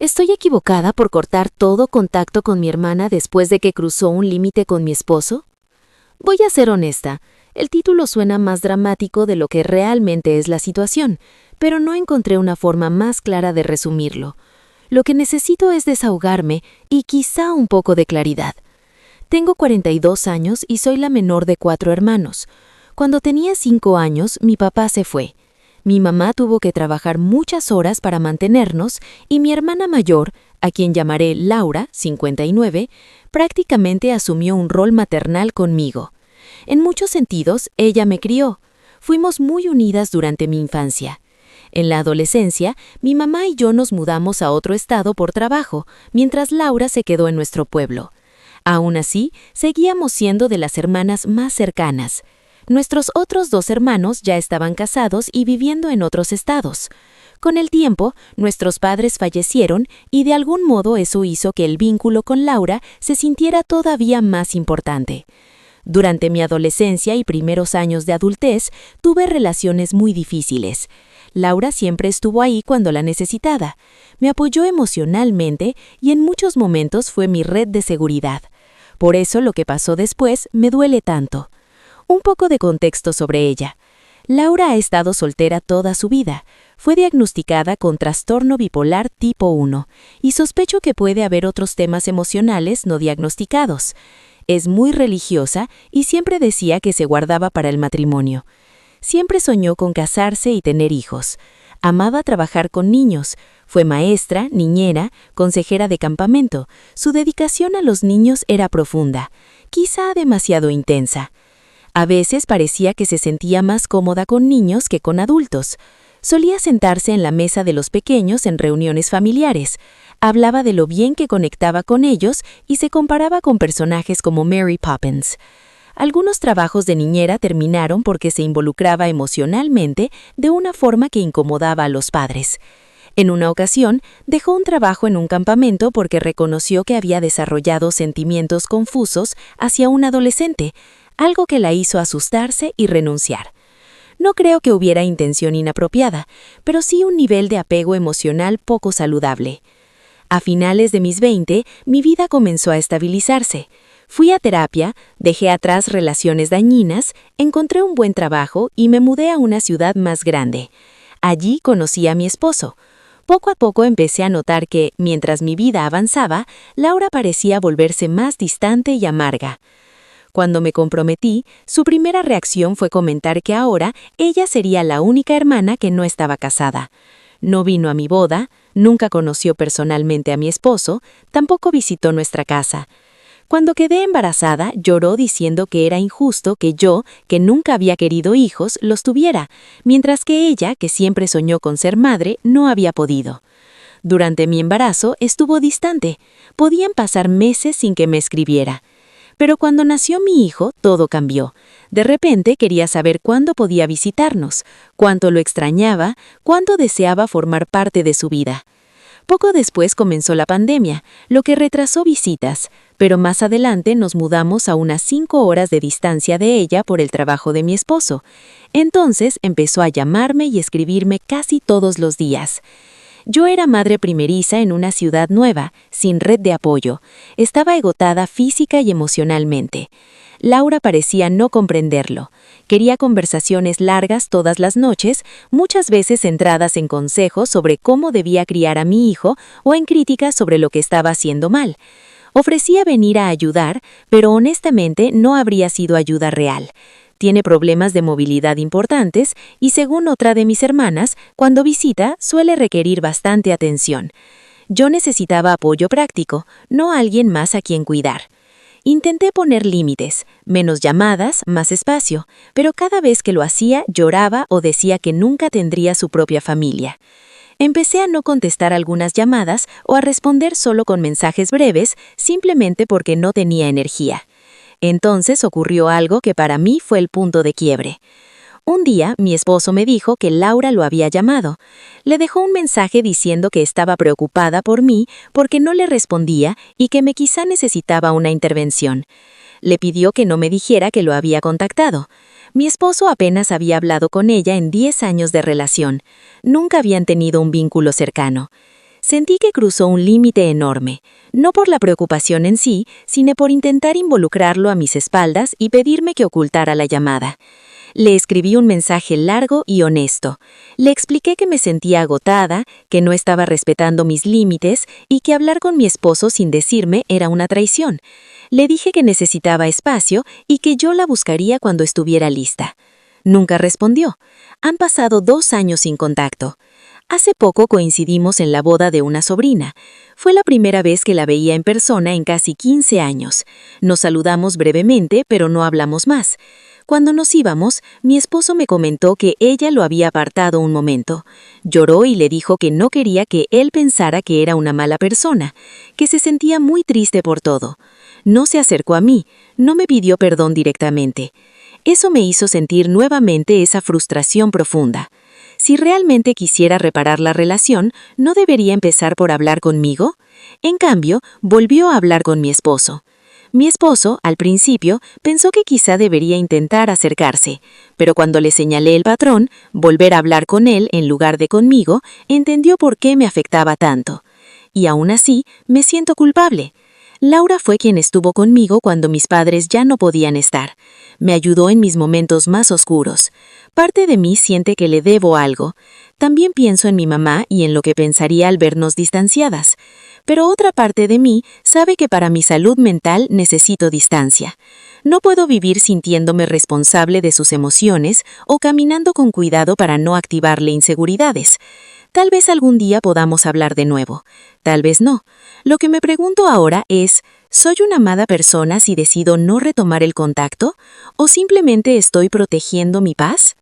¿Estoy equivocada por cortar todo contacto con mi hermana después de que cruzó un límite con mi esposo? Voy a ser honesta, el título suena más dramático de lo que realmente es la situación, pero no encontré una forma más clara de resumirlo. Lo que necesito es desahogarme y quizá un poco de claridad. Tengo 42 años y soy la menor de 4 hermanos. Cuando tenía 5 años, mi papá se fue. Mi mamá tuvo que trabajar muchas horas para mantenernos y mi hermana mayor, a quien llamaré Laura, 59, prácticamente asumió un rol maternal conmigo. En muchos sentidos, ella me crió. Fuimos muy unidas durante mi infancia. En la adolescencia, mi mamá y yo nos mudamos a otro estado por trabajo, mientras Laura se quedó en nuestro pueblo. Aún así, seguíamos siendo de las hermanas más cercanas. Nuestros otros 2 hermanos ya estaban casados y viviendo en otros estados. Con el tiempo, nuestros padres fallecieron y de algún modo eso hizo que el vínculo con Laura se sintiera todavía más importante. Durante mi adolescencia y primeros años de adultez, tuve relaciones muy difíciles. Laura siempre estuvo ahí cuando la necesitaba. Me apoyó emocionalmente y en muchos momentos fue mi red de seguridad. Por eso lo que pasó después me duele tanto. Un poco de contexto sobre ella. Laura ha estado soltera toda su vida. Fue diagnosticada con trastorno bipolar tipo 1 y sospecho que puede haber otros temas emocionales no diagnosticados. Es muy religiosa y siempre decía que se guardaba para el matrimonio. Siempre soñó con casarse y tener hijos. Amaba trabajar con niños. Fue maestra, niñera, consejera de campamento. Su dedicación a los niños era profunda, quizá demasiado intensa. A veces parecía que se sentía más cómoda con niños que con adultos. Solía sentarse en la mesa de los pequeños en reuniones familiares. Hablaba de lo bien que conectaba con ellos y se comparaba con personajes como Mary Poppins. Algunos trabajos de niñera terminaron porque se involucraba emocionalmente de una forma que incomodaba a los padres. En una ocasión, dejó un trabajo en un campamento porque reconoció que había desarrollado sentimientos confusos hacia un adolescente, algo que la hizo asustarse y renunciar. No creo que hubiera intención inapropiada, pero sí un nivel de apego emocional poco saludable. A finales de mis 20, mi vida comenzó a estabilizarse. Fui a terapia, dejé atrás relaciones dañinas, encontré un buen trabajo y me mudé a una ciudad más grande. Allí conocí a mi esposo. Poco a poco empecé a notar que, mientras mi vida avanzaba, Laura parecía volverse más distante y amarga. Cuando me comprometí, su primera reacción fue comentar que ahora ella sería la única hermana que no estaba casada. No vino a mi boda, nunca conoció personalmente a mi esposo, tampoco visitó nuestra casa. Cuando quedé embarazada, lloró diciendo que era injusto que yo, que nunca había querido hijos, los tuviera, mientras que ella, que siempre soñó con ser madre, no había podido. Durante mi embarazo estuvo distante. Podían pasar meses sin que me escribiera. Pero cuando nació mi hijo, todo cambió. De repente quería saber cuándo podía visitarnos, cuánto lo extrañaba, cuánto deseaba formar parte de su vida. Poco después comenzó la pandemia, lo que retrasó visitas, pero más adelante nos mudamos a unas 5 horas de distancia de ella por el trabajo de mi esposo. Entonces empezó a llamarme y escribirme casi todos los días. Yo era madre primeriza en una ciudad nueva, sin red de apoyo. Estaba agotada física y emocionalmente. Laura parecía no comprenderlo. Quería conversaciones largas todas las noches, muchas veces centradas en consejos sobre cómo debía criar a mi hijo o en críticas sobre lo que estaba haciendo mal. Ofrecía venir a ayudar, pero honestamente no habría sido ayuda real. Tiene problemas de movilidad importantes y, según otra de mis hermanas, cuando visita suele requerir bastante atención. Yo necesitaba apoyo práctico, no alguien más a quien cuidar. Intenté poner límites, menos llamadas, más espacio, pero cada vez que lo hacía lloraba o decía que nunca tendría su propia familia. Empecé a no contestar algunas llamadas o a responder solo con mensajes breves, simplemente porque no tenía energía. Entonces ocurrió algo que para mí fue el punto de quiebre. Un día, mi esposo me dijo que Laura lo había llamado. Le dejó un mensaje diciendo que estaba preocupada por mí porque no le respondía y que quizá necesitaba una intervención. Le pidió que no me dijera que lo había contactado. Mi esposo apenas había hablado con ella en 10 años de relación. Nunca habían tenido un vínculo cercano. Sentí que cruzó un límite enorme, no por la preocupación en sí, sino por intentar involucrarlo a mis espaldas y pedirme que ocultara la llamada. Le escribí un mensaje largo y honesto. Le expliqué que me sentía agotada, que no estaba respetando mis límites y que hablar con mi esposo sin decirme era una traición. Le dije que necesitaba espacio y que yo la buscaría cuando estuviera lista. Nunca respondió. Han pasado 2 años sin contacto. Hace poco coincidimos en la boda de una sobrina. Fue la primera vez que la veía en persona en casi 15 años. Nos saludamos brevemente, pero no hablamos más. Cuando nos íbamos, mi esposo me comentó que ella lo había apartado un momento. Lloró y le dijo que no quería que él pensara que era una mala persona, que se sentía muy triste por todo. No se acercó a mí, no me pidió perdón directamente. Eso me hizo sentir nuevamente esa frustración profunda. Si realmente quisiera reparar la relación, ¿no debería empezar por hablar conmigo? En cambio, volvió a hablar con mi esposo. Mi esposo, al principio, pensó que quizá debería intentar acercarse, pero cuando le señalé el patrón, volver a hablar con él en lugar de conmigo, entendió por qué me afectaba tanto. Y aún así, me siento culpable. Laura fue quien estuvo conmigo cuando mis padres ya no podían estar. Me ayudó en mis momentos más oscuros. Parte de mí siente que le debo algo. También pienso en mi mamá y en lo que pensaría al vernos distanciadas. Pero otra parte de mí sabe que para mi salud mental necesito distancia. No puedo vivir sintiéndome responsable de sus emociones o caminando con cuidado para no activarle inseguridades. Tal vez algún día podamos hablar de nuevo. Tal vez no. Lo que me pregunto ahora es, ¿soy una mala persona si decido no retomar el contacto? ¿O simplemente estoy protegiendo mi paz?